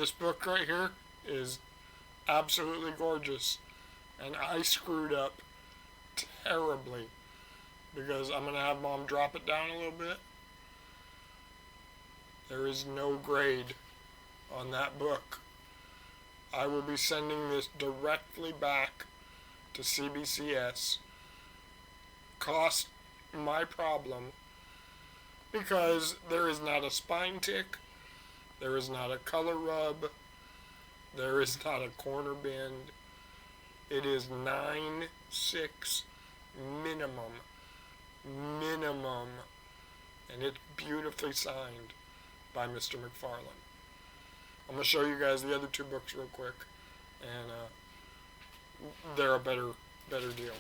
This book right here is absolutely gorgeous. And I screwed up terribly because I'm going to have Mom drop it down a little bit. There is no grade on that book. I will be sending this directly back to CBCS. Cost my problem, because there is not a spine tick, there is not a color rub, there is not a corner bend. It is 9.6 minimum, and it's beautifully signed by Mr. McFarlane. I'm going to show you guys the other two books real quick, and they're a better deal.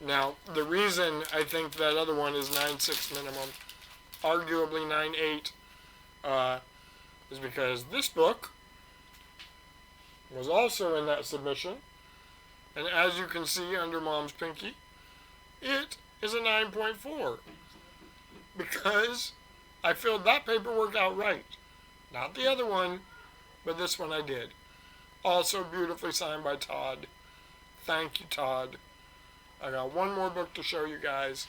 Now, the reason I think that other one is 9.6 minimum, arguably 9.8, is because this book was also in that submission, and as you can see under Mom's pinky, it is a 9.4, because I filled that paperwork out right. Not the other one, but this one I did. Also beautifully signed by Todd. Thank you, Todd. I got one more book to show you guys,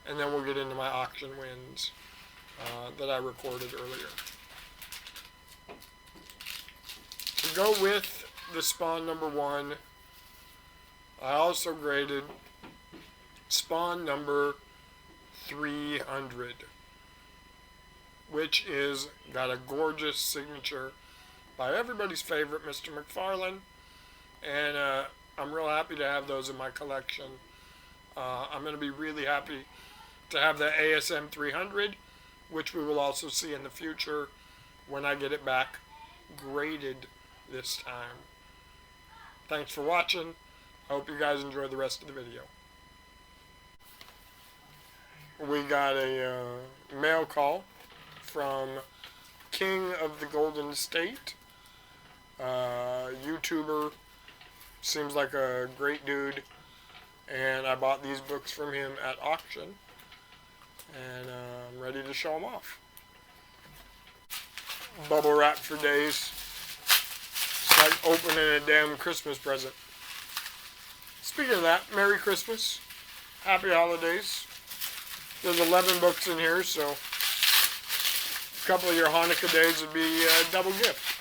and then we'll get into my auction wins that I recorded earlier. To go with the Spawn number 1, I also graded Spawn number 300, which is got a gorgeous signature by everybody's favorite, Mr. McFarlane, and I'm real happy to have those in my collection. I'm going to be really happy to have the ASM 300, which we will also see in the future when I get it back graded this time. Thanks for watching. I hope you guys enjoy the rest of the video. We got a mail call from King of the Golden State, YouTuber, seems like a great dude, and I bought these books from him at auction, and I'm ready to show them off. Bubble wrap for days. It's like opening a damn Christmas present. Speaking of that, Merry Christmas, Happy Holidays. There's 11 books in here, so a couple of your Hanukkah days would be a double gift.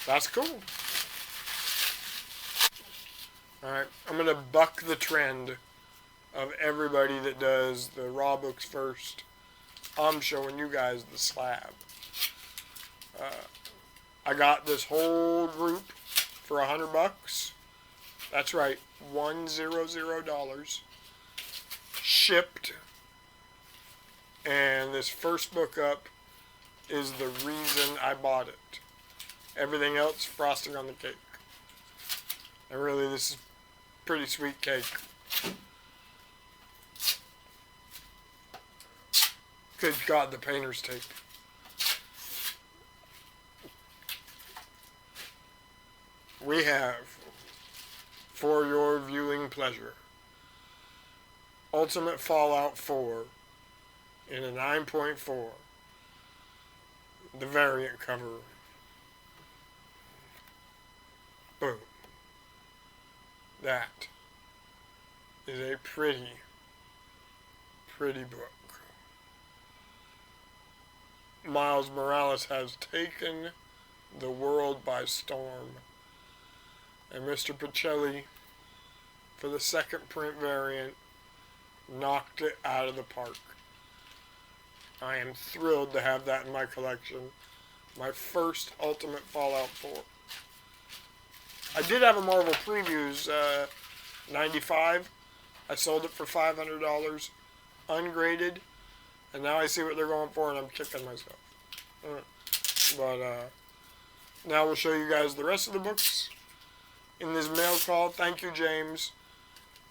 That's cool. Alright, I'm going to buck the trend of everybody that does the raw books first. I'm showing you guys the slab. I got this whole group for $100. That's right, $100. Shipped. And this first book up is the reason I bought it. Everything else, frosting on the cake. And really, this is pretty sweet cake. Good God, the painter's tape. We have, for your viewing pleasure, Ultimate Fallout 4 in a 9.4. The variant cover. Boom. That is a pretty book. Miles Morales has taken the world by storm. And Mr. Pacelli, for the second print variant, knocked it out of the park. I am thrilled to have that in my collection. My first Ultimate Fallout 4. I did have a Marvel Previews 95. I sold it for $500, ungraded, and now I see what they're going for, and I'm kicking myself. But now we'll show you guys the rest of the books in this mail call. Thank you, James.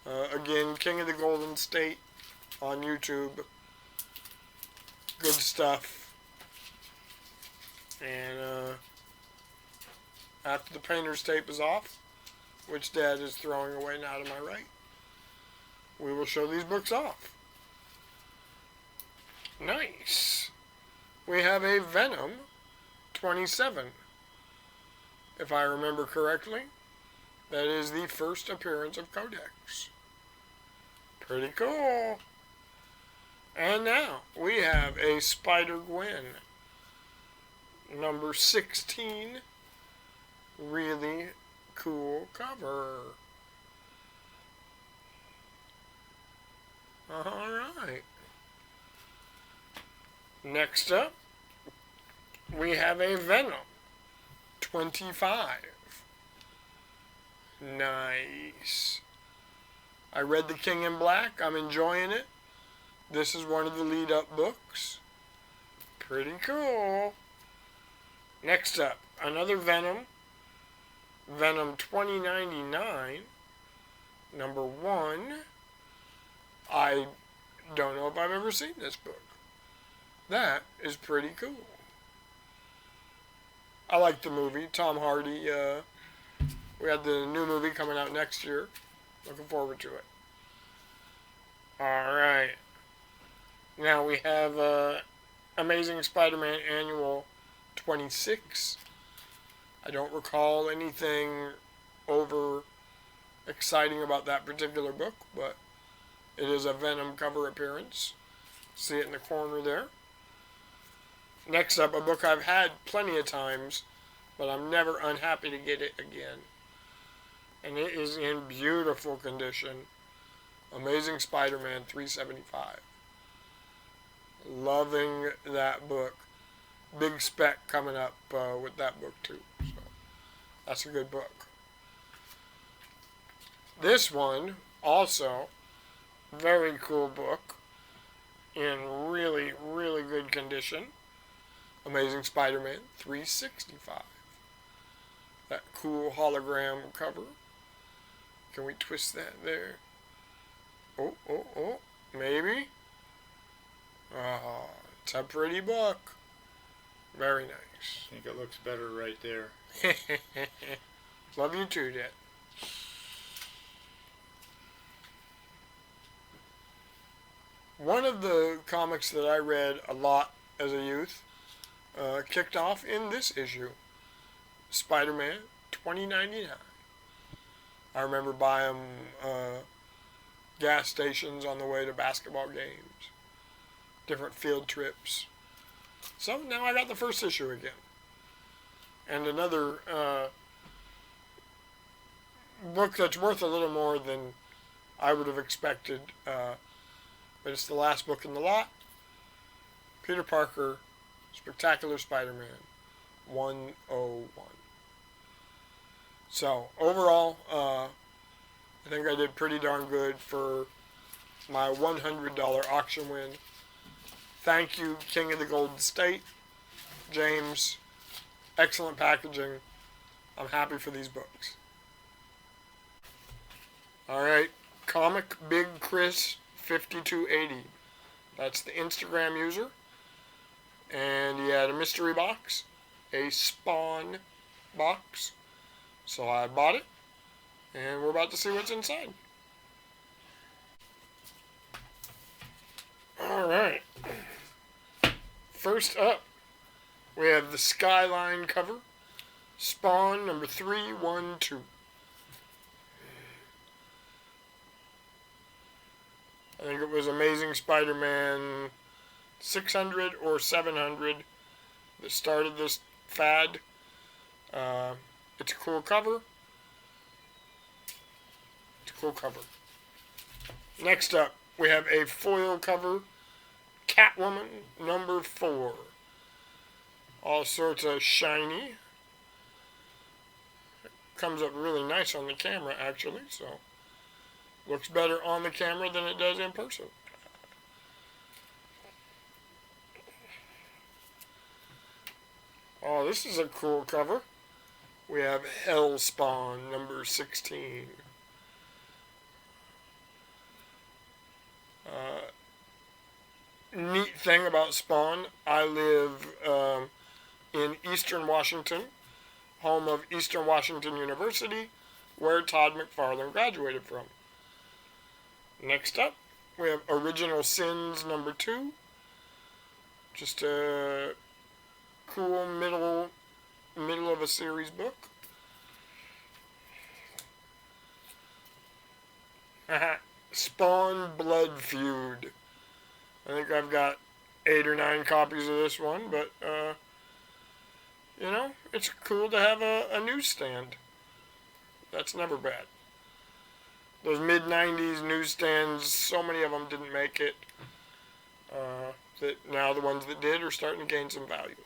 Again, King of the Golden State on YouTube. Good stuff. And after the painter's tape is off, which Dad is throwing away now to my right, we will show these books off. Nice. we have a Venom 27. If I remember correctly, that is the first appearance of Codex. Pretty cool. And now we have a Spider-Gwen number 16. Really cool cover. Alright. Next up, we have a Venom 25. Nice. I read The King in Black. I'm enjoying it. This is one of the lead-up books. Pretty cool. Next up, another Venom. Venom 2099. Number 1. I don't know if I've ever seen this book. That is pretty cool. I like the movie. Tom Hardy. We had the new movie coming out next year. Looking forward to it. Alright. Now we have Amazing Spider-Man Annual 26. I don't recall anything over exciting about that particular book, but it is a Venom cover appearance. See it in the corner there. Next up, a book I've had plenty of times, but I'm never unhappy to get it again. And it is in beautiful condition. Amazing Spider-Man 375. Loving that book. Big spec coming up with that book too. So that's a good book. This one, also, very cool book. In really, really good condition. Amazing Spider-Man 365. That cool hologram cover. Can we twist that there? Oh, maybe? Oh, it's a pretty book. Very nice. I think it looks better right there. Love you too, Dad. One of the comics that I read a lot as a youth kicked off in this issue. Spider-Man 2099. I remember buying gas stations on the way to basketball games. Different field trips. So now I got the first issue again. And another book that's worth a little more than I would have expected. But it's the last book in the lot. Peter Parker, Spectacular Spider-Man 101. So, overall, I think I did pretty darn good for my $100 auction win. Thank you, King of the Golden State, James. Excellent packaging. I'm happy for these books. Alright, Comic Big Chris 5280. That's the Instagram user. And he had a mystery box, a Spawn box. So I bought it, and we're about to see what's inside. Alright. First up, we have the Skyline cover. Spawn number 312. I think it was Amazing Spider-Man 600 or 700 that started this fad. It's a cool cover. Next up, we have a foil cover. Catwoman number 4. All sorts of shiny. Comes up really nice on the camera, actually, so looks better on the camera than it does in person. Oh, this is a cool cover. We have Hellspawn number 16. Neat thing about Spawn, I live in Eastern Washington, home of Eastern Washington University, where Todd McFarlane graduated from. Next up, we have Original Sins number 2. Just a cool middle of a series book. Spawn Blood Feud. I think I've got 8 or 9 copies of this one, but you know, it's cool to have a newsstand. That's never bad. Those mid-90s newsstands, so many of them didn't make it. That now the ones that did are starting to gain some value.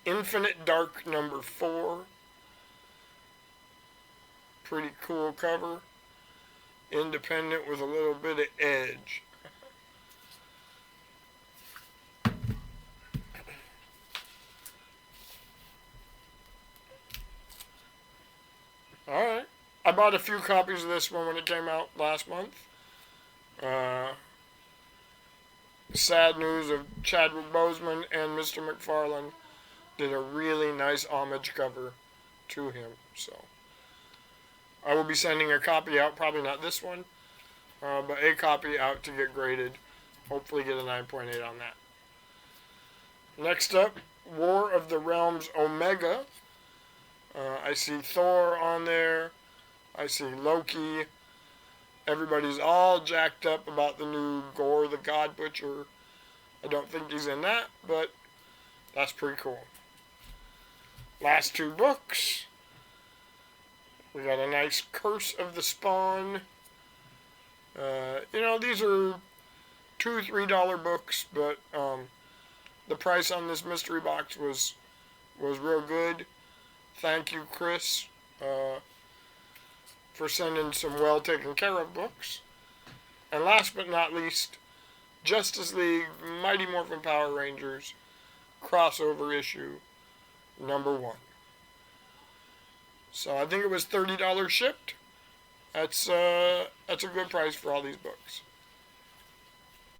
Infinite Dark #4. Pretty cool cover. Independent with a little bit of edge. Alright. I bought a few copies of this one when it came out last month. Sad news of Chadwick Boseman and Mr. McFarlane did a really nice homage cover to him. So I will be sending a copy out, probably not this one, but a copy out to get graded. Hopefully get a 9.8 on that. Next up, War of the Realms Omega. I see Thor on there. I see Loki. Everybody's all jacked up about the new Gore the God Butcher. I don't think he's in that, but that's pretty cool. Last 2 books. We got a nice Curse of the Spawn. You know, these are $2, $3 books, but the price on this mystery box was real good. Thank you, Chris, for sending some well taken care of books. And last but not least, Justice League Mighty Morphin Power Rangers crossover issue #1. So I think it was $30 shipped. That's a good price for all these books.